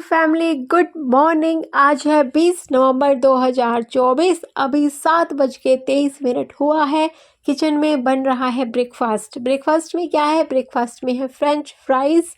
Family, good morning. आज है 20 नवंबर 2024। अभी 7:23 हुआ है। किचन में बन रहा है ब्रेकफास्ट। ब्रेकफास्ट में क्या है? ब्रेकफास्ट में है फ्रेंच फ्राइज़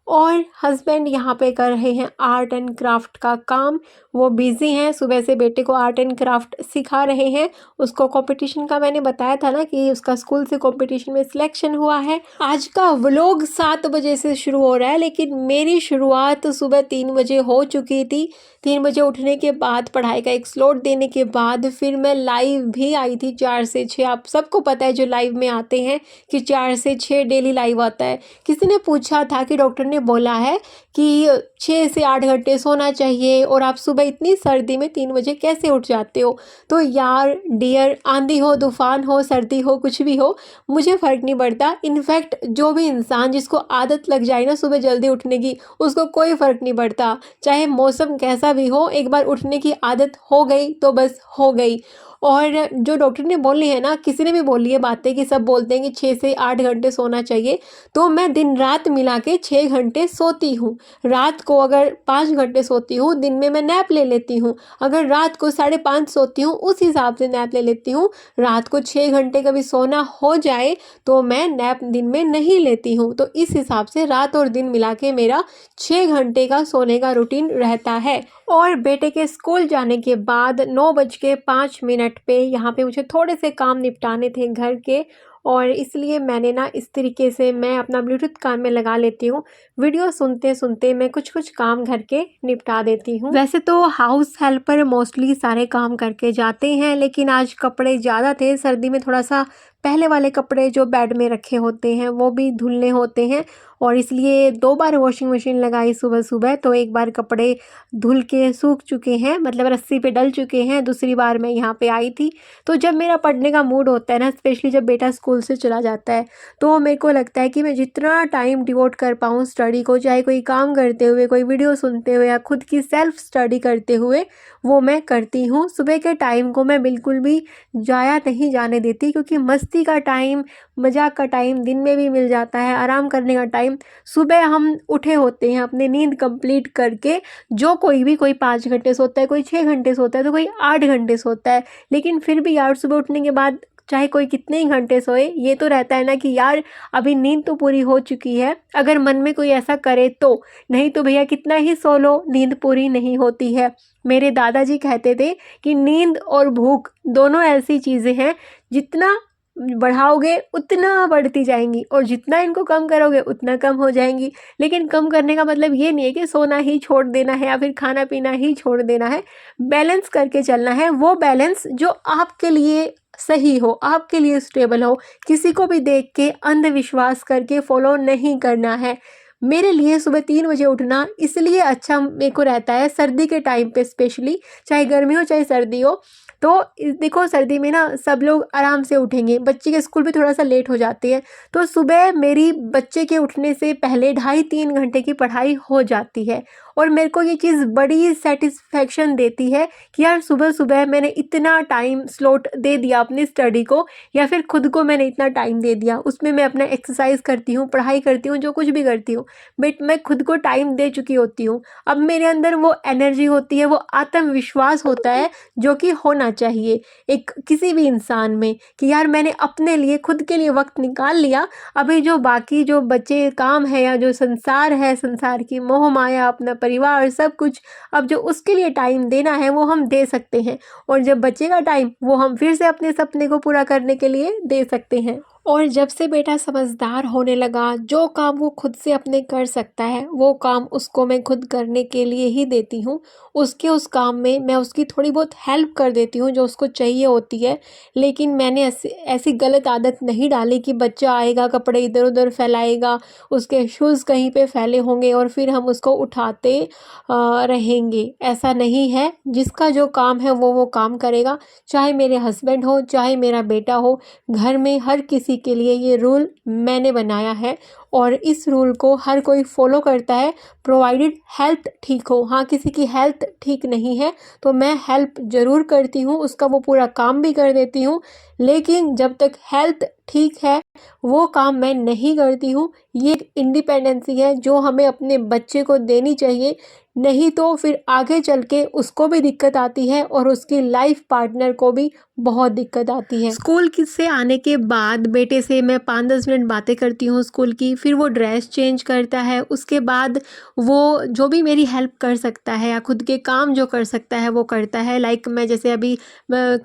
और हस्बैंड यहाँ पे कर रहे हैं आर्ट एंड क्राफ्ट का काम। वो बिज़ी हैं, सुबह से बेटे को आर्ट एंड क्राफ्ट सिखा रहे हैं। उसको कंपटीशन का मैंने बताया था ना कि उसका स्कूल से कंपटीशन में सिलेक्शन हुआ है। आज का व्लॉग 7 बजे से शुरू हो रहा है, लेकिन मेरी शुरुआत सुबह 3 बजे हो चुकी थी। 3 बजे उठने के बाद पढ़ाई का एक स्लॉट देने के बाद फिर मैं लाइव भी आई थी 4 से 6। आप सबको पता है जो लाइव में आते हैं कि 4 से 6 डेली लाइव आता है। किसी ने पूछा था कि डॉक्टर ने बोला है कि 6 से 8 घंटे सोना चाहिए और आप सुबह इतनी सर्दी में 3 बजे कैसे उठ जाते हो? तो यार डियर, आंधी हो, तूफान हो, सर्दी हो, कुछ भी हो, मुझे फ़र्क नहीं पड़ता। इनफैक्ट जो भी इंसान जिसको आदत लग जाए ना सुबह जल्दी उठने की, उसको कोई फ़र्क नहीं पड़ता। चाहे मौसम कैसा भी हो, एक बार उठने की आदत हो गई तो बस हो गई। और जो डॉक्टर ने बोली है ना, किसी ने भी बोली है बातें कि सब बोलते हैं कि 6 से 8 घंटे सोना चाहिए, तो मैं दिन रात मिला के 6 घंटे सोती हूँ। रात को अगर 5 घंटे सोती हूँ, दिन में मैं नैप ले लेती हूँ। अगर रात को 5:30 सोती हूँ, उस हिसाब से नैप ले लेती हूँ। रात को 6 घंटे कभी सोना हो जाए तो मैं नैप दिन में नहीं लेती हूँ। तो इस हिसाब से रात और दिन मिला के मेरा 6 घंटे का सोने का रूटीन रहता है। और बेटे के स्कूल जाने के बाद 9:05 पे यहाँ पे मुझे थोड़े से काम निपटाने थे घर के, और इसलिए मैंने ना इस तरीके से मैं अपना ब्लूटूथ कान में लगा लेती हूँ। वीडियो सुनते सुनते मैं कुछ कुछ काम घर के निपटा देती हूँ। वैसे तो हाउस हेल्पर मोस्टली सारे काम करके जाते हैं, लेकिन आज कपड़े ज़्यादा थे। सर्दी में थोड़ा सा पहले वाले कपड़े जो बेड में रखे होते हैं वो भी धुलने होते हैं, और इसलिए 2 बार वॉशिंग मशीन लगाई सुबह सुबह। तो एक बार कपड़े धुल के सूख चुके हैं, मतलब रस्सी पे डल चुके हैं। दूसरी बार मैं यहाँ पे आई थी। तो जब मेरा पढ़ने का मूड होता है ना, स्पेशली जब बेटा स्कूल से चला जाता है, तो मेरे को लगता है कि मैं जितना टाइम डिवोट कर पाऊँ स्टडी को, चाहे कोई काम करते हुए, कोई वीडियो सुनते हुए या खुद की सेल्फ स्टडी करते हुए, वो मैं करती हूँ। सुबह के टाइम को मैं बिल्कुल भी ज़ाया नहीं जाने देती, क्योंकि मस्ती का टाइम, मजाक का टाइम दिन में भी मिल जाता है। आराम करने का टाइम सुबह हम उठे होते हैं अपनी नींद कंप्लीट करके। जो कोई 5 घंटे सोता है, कोई 6 घंटे सोता है, तो कोई 8 घंटे सोता है। लेकिन फिर भी यार सुबह उठने के बाद चाहे कोई कितने ही घंटे सोए, ये तो रहता है ना कि यार अभी नींद तो पूरी हो चुकी है, अगर मन में कोई ऐसा करे तो। नहीं तो भैया कितना ही सो लो, नींद पूरी नहीं होती है। मेरे दादाजी कहते थे कि नींद और भूख दोनों ऐसी चीज़ें हैं, जितना बढ़ाओगे उतना बढ़ती जाएंगी, और जितना इनको कम करोगे उतना कम हो जाएंगी। लेकिन कम करने का मतलब ये नहीं है कि सोना ही छोड़ देना है या फिर खाना पीना ही छोड़ देना है। बैलेंस करके चलना है, वो बैलेंस जो आपके लिए सही हो, आपके लिए स्टेबल हो। किसी को भी देख के अंधविश्वास करके फॉलो नहीं करना है। मेरे लिए सुबह 3 बजे उठना इसलिए अच्छा मेरे को रहता है, सर्दी के टाइम पे स्पेशली, चाहे गर्मी हो चाहे सर्दी हो। तो देखो सर्दी में ना सब लोग आराम से उठेंगे, बच्चे के स्कूल भी थोड़ा सा लेट हो जाते हैं, तो सुबह मेरी बच्चे के उठने से पहले 2.5-3 घंटे की पढ़ाई हो जाती है। और मेरे को ये चीज़ बड़ी सेटिस्फेक्शन देती है कि यार सुबह सुबह मैंने इतना टाइम स्लॉट दे दिया अपनी स्टडी को, या फिर खुद को मैंने इतना टाइम दे दिया। उसमें मैं अपना एक्सरसाइज करती हूँ, पढ़ाई करती हूँ, जो कुछ भी करती हूँ, बट मैं खुद को टाइम दे चुकी होती हूँ। अब मेरे अंदर वो एनर्जी होती है, वो आत्मविश्वास होता है जो कि होना चाहिए एक किसी भी इंसान में, कि यार मैंने अपने लिए, खुद के लिए वक्त निकाल लिया। अभी जो बाकी जो बचे काम है या जो संसार है, संसार की मोह माया, अपना परिवार, सब कुछ, अब जो उसके लिए टाइम देना है वो हम दे सकते हैं, और जब बचेगा टाइम वो हम फिर से अपने सपने को पूरा करने के लिए दे सकते हैं। और जब से बेटा समझदार होने लगा, जो काम वो खुद से अपने कर सकता है वो काम उसको मैं खुद करने के लिए ही देती हूँ। उसके उस काम में मैं उसकी थोड़ी बहुत हेल्प कर देती हूँ जो उसको चाहिए होती है। लेकिन मैंने ऐसी गलत आदत नहीं डाली कि बच्चा आएगा, कपड़े इधर उधर फैलाएगा, उसके शूज़ कहीं पे फैले होंगे और फिर हम उसको उठाते रहेंगे। ऐसा नहीं है, जिसका जो काम है वो काम करेगा, चाहे मेरे हस्बैंड हो चाहे मेरा बेटा हो। घर में हर किसी के लिए ये रूल मैंने बनाया है, और इस रूल को हर कोई फॉलो करता है प्रोवाइडेड हेल्थ ठीक हो। हाँ, किसी की हेल्थ ठीक नहीं है तो मैं हेल्प ज़रूर करती हूँ, उसका वो पूरा काम भी कर देती हूँ, लेकिन जब तक हेल्थ ठीक है वो काम मैं नहीं करती हूँ। ये एक इंडिपेंडेंसी है जो हमें अपने बच्चे को देनी चाहिए, नहीं तो फिर आगे चल के उसको भी दिक्कत आती है और उसकी लाइफ पार्टनर को भी बहुत दिक्कत आती है। स्कूल से आने के बाद बेटे से मैं 5-10 मिनट बातें करती हूँ स्कूल की, फिर वो ड्रेस चेंज करता है, उसके बाद वो जो भी मेरी हेल्प कर सकता है या खुद के काम जो कर सकता है वो करता है। लाइक मैं जैसे अभी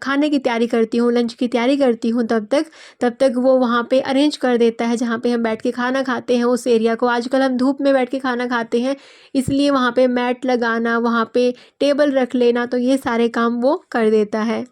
खाने की तैयारी करती हूँ, लंच की तैयारी करती हूँ, तब तक वो वहाँ पे अरेंज कर देता है जहाँ पे हम बैठ के खाना खाते हैं उस एरिया को। आजकल हम धूप में बैठ के खाना खाते हैं, इसलिए वहाँ पे मैट लगाना, वहाँ पे टेबल रख लेना, तो ये सारे काम वो कर देता है।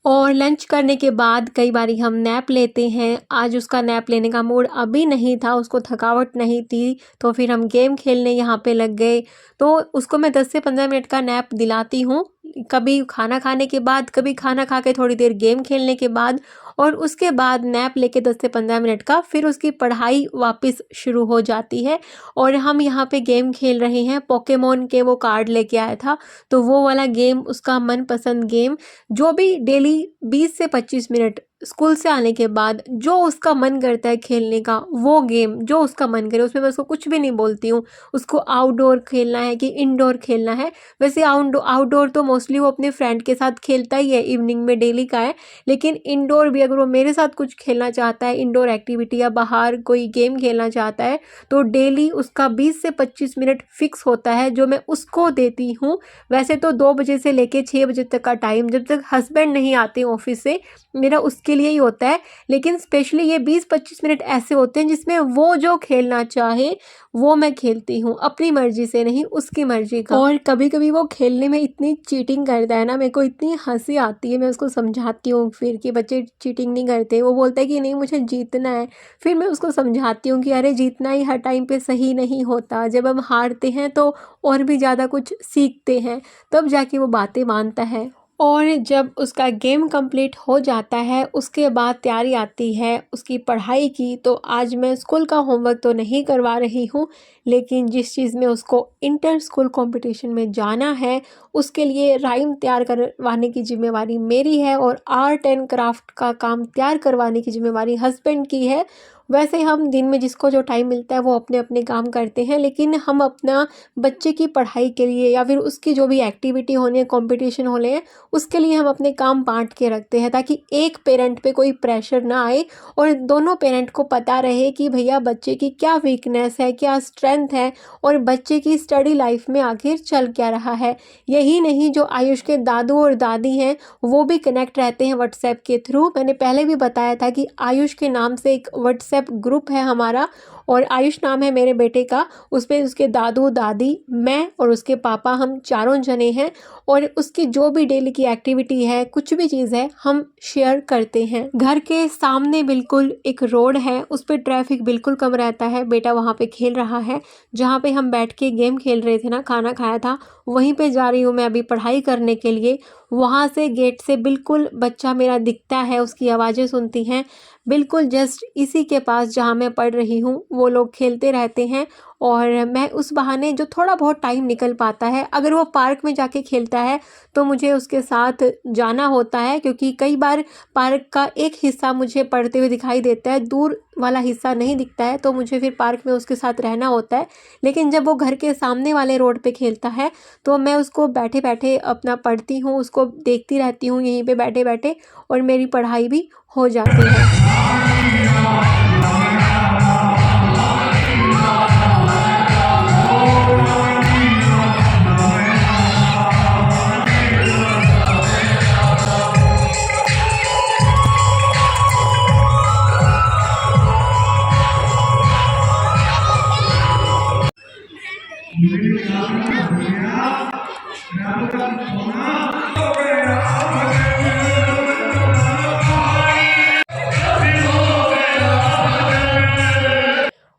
और लंच करने के बाद कई बारी हम नैप लेते हैं। आज उसका नैप लेने का मूड अभी नहीं था, उसको थकावट नहीं थी, तो फिर हम गेम खेलने यहाँ पे लग गए। तो उसको मैं 10 से 15 मिनट का नैप दिलाती हूँ, कभी खाना खाने के बाद, कभी खाना खा के थोड़ी देर गेम खेलने के बाद, और उसके बाद नैप लेके 10 से 15 मिनट का फिर उसकी पढ़ाई वापस शुरू हो जाती है। और हम यहाँ पे गेम खेल रहे हैं, पोकेमोन के वो कार्ड लेके आया था, तो वो वाला गेम उसका मनपसंद गेम, जो भी डेली 20 से 25 मिनट स्कूल से आने के बाद जो उसका मन करता है खेलने का, वो गेम जो उसका मन करे, उसमें मैं उसको कुछ भी नहीं बोलती हूँ उसको आउटडोर खेलना है कि इंडोर खेलना है। वैसे आउटडोर तो मोस्टली वो अपने फ्रेंड के साथ खेलता ही है, इवनिंग में डेली का है, लेकिन इंडोर भी अगर वो मेरे साथ कुछ खेलना चाहता है, इंडोर एक्टिविटी या बाहर कोई गेम खेलना चाहता है, तो डेली उसका 20 से 25 मिनट फिक्स होता है जो मैं उसको देती हूँ। वैसे तो 2 बजे से लेके 6 बजे तक का टाइम, जब तक हस्बैंड नहीं आते ऑफिस से, मेरा उसके लिए ही होता है। लेकिन स्पेशली ये 20-25 मिनट ऐसे होते हैं जिसमें वो जो खेलना चाहे वो मैं खेलती हूँ, अपनी मर्जी से नहीं, उसकी मर्जी का। और कभी कभी वो खेलने में इतनी चीटिंग करता है ना, मेरे को इतनी हंसी आती है। मैं उसको समझाती हूँ फिर कि बच्चे चीटिंग नहीं करते, वो बोलता है कि नहीं मुझे जीतना है। फिर मैं उसको समझाती हूँ कि अरे जीतना ही हर टाइम पे सही नहीं होता, जब हम हारते हैं तो और भी ज़्यादा कुछ सीखते हैं, तब जाके वो बातें मानता है। और जब उसका गेम कंप्लीट हो जाता है उसके बाद तैयारी आती है उसकी पढ़ाई की। तो आज मैं स्कूल का होमवर्क तो नहीं करवा रही हूँ, लेकिन जिस चीज़ में उसको इंटर स्कूल कंपटीशन में जाना है उसके लिए राइम तैयार करवाने की जिम्मेवारी मेरी है, और आर्ट एंड क्राफ्ट का काम तैयार करवाने की जिम्मेवारी हस्बैंड की है। वैसे हम दिन में जिसको जो टाइम मिलता है वो अपने अपने काम करते हैं, लेकिन हम अपना बच्चे की पढ़ाई के लिए या फिर उसकी जो भी एक्टिविटी होनी है, कंपटीशन होने हैं, उसके लिए हम अपने काम बांट के रखते हैं, ताकि एक पेरेंट पे कोई प्रेशर ना आए और दोनों पेरेंट को पता रहे कि भैया बच्चे की क्या वीकनेस है, क्या स्ट्रेंथ है, और बच्चे की स्टडी लाइफ में आखिर चल क्या रहा है। यही नहीं, जो आयुष के दादू और दादी हैं वो भी कनेक्ट रहते हैं व्हाट्सएप के थ्रू। मैंने पहले भी बताया था कि आयुष के नाम से एक व्हाट्सएप ग्रुप है हमारा, और आयुष नाम है मेरे बेटे का। उसमें उसके दादू दादी, मैं और उसके पापा, हम चारों जने हैं, और उसकी जो भी डेली की एक्टिविटी है, कुछ भी चीज़ है, हम शेयर करते हैं। घर के सामने बिल्कुल एक रोड है, उस पर ट्रैफिक बिल्कुल कम रहता है। बेटा वहाँ पे खेल रहा है, जहाँ पे हम बैठ के गेम खेल रहे थे ना, खाना खाया था, वहीं पे जा रही हूँ मैं अभी पढ़ाई करने के लिए। वहाँ से गेट से बिल्कुल बच्चा मेरा दिखता है, उसकी आवाज़ें सुनती हैं। बिल्कुल जस्ट इसी के पास जहाँ मैं पढ़ रही हूँ वो लोग खेलते रहते हैं, और मैं उस बहाने जो थोड़ा बहुत टाइम निकल पाता है, अगर वो पार्क में जाके खेलता है तो मुझे उसके साथ जाना होता है, क्योंकि कई बार पार्क का एक हिस्सा मुझे पढ़ते हुए दिखाई देता है, दूर वाला हिस्सा नहीं दिखता है, तो मुझे फिर पार्क में उसके साथ रहना होता है। लेकिन जब वो घर के सामने वाले रोड पे खेलता है तो मैं उसको बैठे बैठे अपना पढ़ती हूँ, उसको देखती रहती हूँ यहीं पे बैठे बैठे, और मेरी पढ़ाई भी हो जाती है।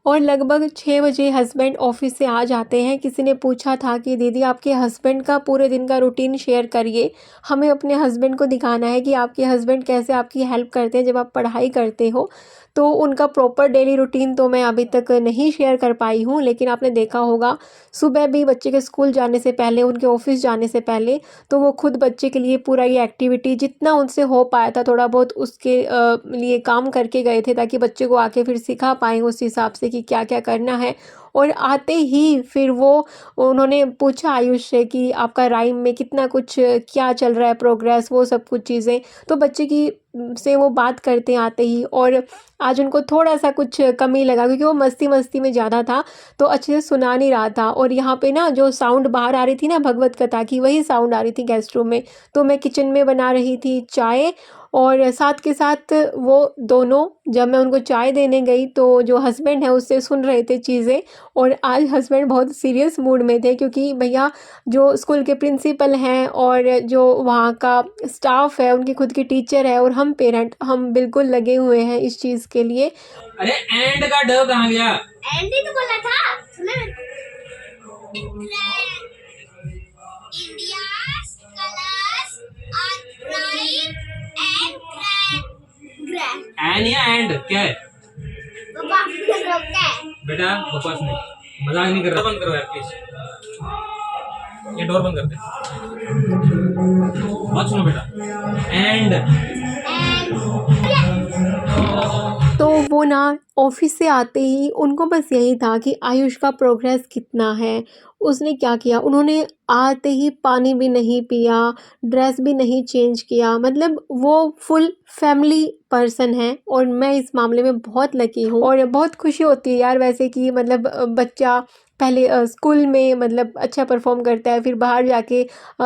और लगभग 6 बजे हस्बैंड ऑफिस से आ जाते हैं। किसी ने पूछा था कि दीदी आपके हस्बैंड का पूरे दिन का रूटीन शेयर करिए, हमें अपने हस्बैंड को दिखाना है कि आपके हस्बैंड कैसे आपकी हेल्प करते हैं जब आप पढ़ाई करते हो। तो उनका प्रॉपर डेली रूटीन तो मैं अभी तक नहीं शेयर कर पाई हूँ, लेकिन आपने देखा होगा सुबह भी बच्चे के स्कूल जाने से पहले, उनके ऑफिस जाने से पहले, तो वो खुद बच्चे के लिए पूरा ये एक्टिविटी जितना उनसे हो पाया था थोड़ा बहुत उसके लिए काम करके गए थे, ताकि बच्चे को आके फिर सिखा पाएँ उस हिसाब से कि क्या क्या करना है। और आते ही फिर वो उन्होंने पूछा आयुष से कि आपका राइम में कितना कुछ क्या चल रहा है, प्रोग्रेस, वो सब कुछ चीज़ें। तो बच्चे की से वो बात करते हैं आते ही। और आज उनको थोड़ा सा कुछ कमी लगा क्योंकि वो मस्ती मस्ती में ज़्यादा था, तो अच्छे से सुना नहीं रहा था। और यहाँ पे ना जो साउंड बाहर आ रही थी ना भगवत कथा की, वही साउंड आ रही थी गेस्ट रूम में। तो मैं किचन में बना रही थी चाय, और साथ के साथ वो दोनों, जब मैं उनको चाय देने गई तो जो हस्बैंड है उससे सुन रहे थे चीज़ें। और आज हस्बैंड बहुत सीरियस मूड में थे क्योंकि भैया जो स्कूल के प्रिंसिपल हैं और जो वहाँ का स्टाफ है, उनकी खुद की टीचर है, और हम पेरेंट, हम बिल्कुल लगे हुए हैं इस चीज़ के लिए। अरे एंड का ड कहाँ गया? एंड ही तो बोला था, सुना ना। India's colors are bright and grand. An या एंड क्या है? पापा रोकता है। बेटा बकवास नहीं, मजाक नहीं कर रहा। बंद करो यार प्लीज, ये डोर बंद कर दे। बात सुनो बेटा, एंड तो वो ना ऑफिस से आते ही उनको बस यही था कि आयुष का प्रोग्रेस कितना है, उसने क्या किया। उन्होंने आते ही पानी भी नहीं पिया, ड्रेस भी नहीं चेंज किया, मतलब वो फुल फैमिली पर्सन है। और मैं इस मामले में बहुत लकी हूँ और बहुत खुशी होती है यार वैसे कि मतलब बच्चा पहले स्कूल में मतलब अच्छा परफॉर्म करता है, फिर बाहर जाके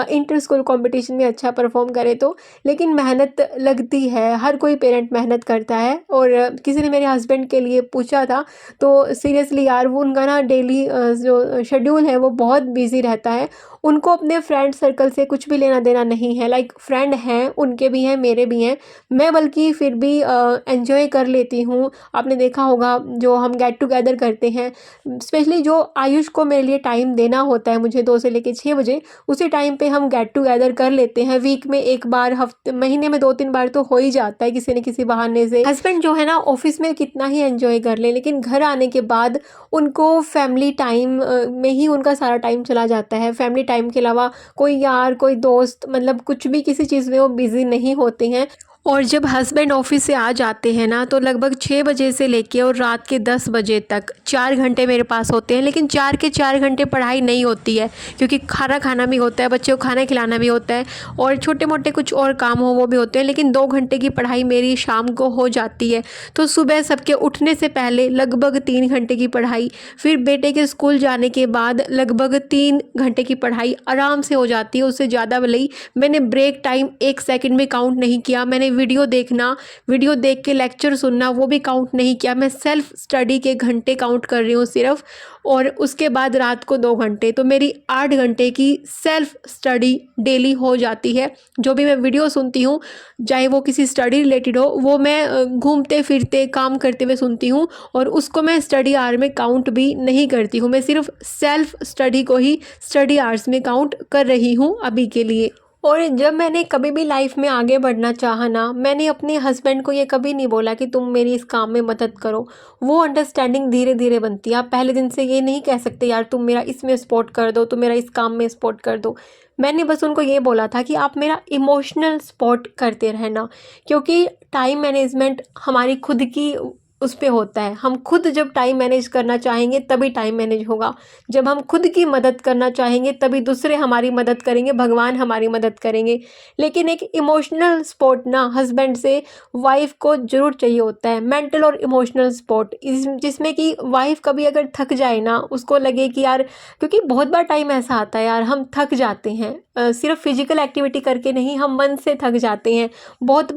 इंटर स्कूल कंपटीशन में अच्छा परफॉर्म करे तो। लेकिन मेहनत लगती है, हर कोई पेरेंट मेहनत करता है। और किसी ने मेरे हस्बैंड के लिए पूछा था, तो सीरियसली यार वो उनका ना डेली जो शेड्यूल है वो बहुत बिजी रहता है। उनको अपने फ्रेंड सर्कल से कुछ भी लेना देना नहीं है। लाइक फ्रेंड हैं, उनके भी हैं, मेरे भी हैं, मैं बल्कि फिर भी एंजॉय कर लेती हूँ। आपने देखा होगा जो हम गेट टुगेदर करते हैं, स्पेशली जो आयुष को मेरे लिए टाइम देना होता है, मुझे 2 से लेके 6 बजे, उसी टाइम पे हम गेट टुगेदर कर लेते हैं। वीक में एक बार, हफ्ते महीने में 2-3 बार तो हो ही जाता है किसी न किसी बहाने से। हस्बैंड जो है ना ऑफिस में कितना ही एंजॉय कर ले, लेकिन घर आने के बाद उनको फैमिली टाइम में ही उनका सारा टाइम चला जाता है। फैमिली टाइम के अलावा कोई यार, कोई दोस्त, मतलब कुछ भी किसी चीज़ में वो बिज़ी नहीं होते हैं। और जब हस्बैंड ऑफिस से आ जाते हैं ना, तो लगभग 6 बजे से लेके और रात के 10 बजे तक 4 घंटे मेरे पास होते हैं। लेकिन 4 के 4 घंटे पढ़ाई नहीं होती है, क्योंकि खाना खाना भी होता है, बच्चे को खाना खिलाना भी होता है, और छोटे मोटे कुछ और काम हो वो भी होते हैं। लेकिन 2 घंटे की पढ़ाई मेरी शाम को हो जाती है। तो सुबह सबके उठने से पहले लगभग 3 घंटे की पढ़ाई, फिर बेटे के स्कूल जाने के बाद लगभग 3 घंटे की पढ़ाई आराम से हो जाती है, उससे ज़्यादा भले ही। मैंने ब्रेक टाइम 1 सेकंड में काउंट नहीं किया। मैंने वीडियो देखना, वीडियो देख के लेक्चर सुनना, वो भी काउंट नहीं किया। मैं सेल्फ स्टडी के घंटे काउंट कर रही हूँ सिर्फ। और उसके बाद रात को 2 घंटे, तो मेरी 8 घंटे की सेल्फ स्टडी डेली हो जाती है। जो भी मैं वीडियो सुनती हूँ, चाहे वो किसी स्टडी रिलेटेड हो, वो मैं घूमते फिरते काम करते हुए सुनती हूँ, और उसको मैं स्टडी आवर में काउंट भी नहीं करती हूँ। मैं सिर्फ सेल्फ स्टडी को ही स्टडी आवर्स में काउंट कर रही हूँ अभी के लिए। और जब मैंने कभी भी लाइफ में आगे बढ़ना चाहा ना, मैंने अपने हस्बैंड को ये कभी नहीं बोला कि तुम मेरी इस काम में मदद करो। वो अंडरस्टैंडिंग धीरे धीरे बनती है। आप पहले दिन से ये नहीं कह सकते यार तुम मेरा इसमें सपोर्ट कर दो, तुम मेरा इस काम में सपोर्ट कर दो। मैंने बस उनको ये बोला था कि आप मेरा इमोशनल सपोर्ट करते रहना, क्योंकि टाइम मैनेजमेंट हमारी खुद की उस पे होता है। हम खुद जब टाइम मैनेज करना चाहेंगे तभी टाइम मैनेज होगा। जब हम खुद की मदद करना चाहेंगे तभी दूसरे हमारी मदद करेंगे, भगवान हमारी मदद करेंगे। लेकिन एक इमोशनल सपोर्ट ना हस्बैंड से वाइफ को ज़रूर चाहिए होता है, मेंटल और इमोशनल सपोर्ट, जिसमें कि वाइफ कभी अगर थक जाए ना, उसको लगे कि यार, क्योंकि बहुत बार टाइम ऐसा आता है यार हम थक जाते हैं, सिर्फ फिजिकल एक्टिविटी करके नहीं, हम मन से थक जाते हैं। बहुत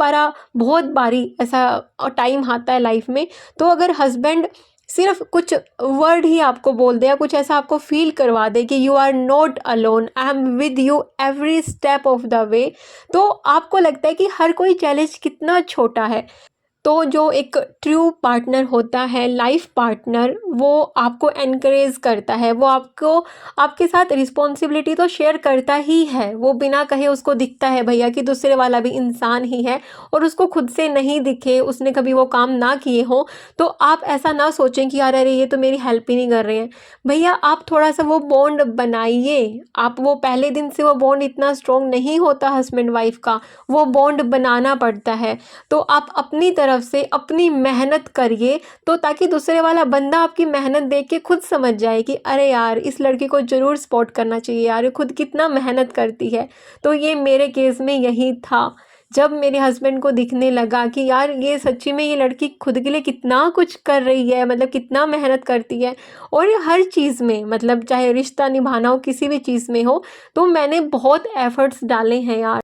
बारी ऐसा टाइम आता है लाइफ में। तो अगर हस्बैंड सिर्फ कुछ वर्ड ही आपको बोल दे या कुछ ऐसा आपको फील करवा दे कि you are not alone, I am with you every step of the way, तो आपको लगता है कि हर कोई चैलेंज कितना छोटा है। तो जो एक ट्रू पार्टनर होता है, लाइफ पार्टनर, वो आपको एनकरेज करता है, वो आपको आपके साथ रिस्पॉन्सिबिलिटी तो शेयर करता ही है, वो बिना कहे उसको दिखता है भैया कि दूसरे वाला भी इंसान ही है, और उसको खुद से नहीं दिखे, उसने कभी वो काम ना किए हो, तो आप ऐसा ना सोचें कि यार अरे ये तो मेरी हेल्प ही नहीं कर रहे हैं। भैया आप थोड़ा सा वो बॉन्ड बनाइए, आप वो पहले दिन से वो बॉन्ड इतना स्ट्रॉन्ग नहीं होता हस्बैंड वाइफ का, वो बॉन्ड बनाना पड़ता है। तो आप अपनी तरफ से अपनी मेहनत करिए, तो ताकि दूसरे वाला बंदा आपकी मेहनत देख के खुद समझ जाए कि अरे यार इस लड़की को ज़रूर सपोर्ट करना चाहिए यार, ये खुद कितना मेहनत करती है। तो ये मेरे केस में यही था, जब मेरे हस्बैंड को दिखने लगा कि यार ये सच्ची में ये लड़की खुद के लिए कितना कुछ कर रही है, मतलब कितना मेहनत करती है, और ये हर चीज़ में, मतलब चाहे रिश्ता निभाना हो, किसी भी चीज़ में हो, तो मैंने बहुत एफर्ट्स डाले हैं यार।